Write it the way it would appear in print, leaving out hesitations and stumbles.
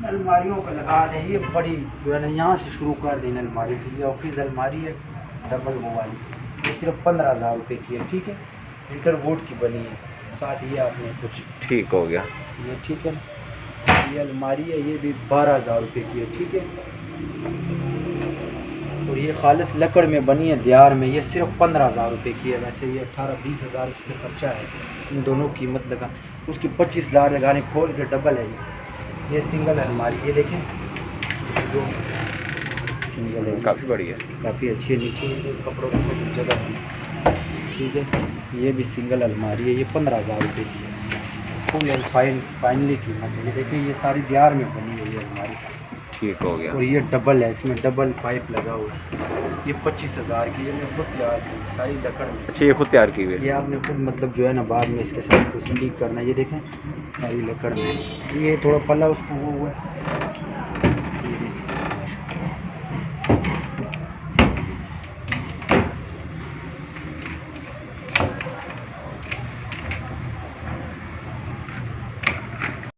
अलमारियों का लगा दें, ये बड़ी जो है ना यहाँ से शुरू कर दें अलमारी की। ये ऑफिस अलमारी है डबल वो वाली, ये सिर्फ 15,000 रुपये की है, ठीक है। इंटरवुड की बनी है, साथ ये आपने कुछ ठीक हो गया ये, ठीक है। ये अलमारी है, ये भी 12,000 रुपये की है, ठीक है। और ये खालिस लकड़ में बनी है दियार में, ये सिर्फ 15,000 रुपये की है। वैसे ये 18-20 हज़ार उस पर खर्चा है, इन दोनों कीमत लगा उसकी 25,000 लगाने, खोल के डबल है ये सिंगल अलमारी। ये देखें जो सिंगल है, काफ़ी बड़ी है, काफ़ी अच्छी है। नीचे कपड़ों की जगह है, ठीक है। ये भी सिंगल अलमारी है, ये 15,000 रुपये की है, फुल एंड फाइनली कीमत है। ये देखिए ये सारी दियार में बनी है ये अलमारी, ठीक हो गया। और ये डबल है, इसमें डबल पाइप लगा हुआ है। ये 25,000 की, ये मैं खुद तैयार की, सारी लकड़ में। अच्छा, ये खुद तैयार की हुई है? ये आपने खुद मतलब जो है ना बाद में इसके साथ कुछ लीक करना है। ये देखें सारी लकड़ में, ये थोड़ा पल्ला उसको वो हुआ है,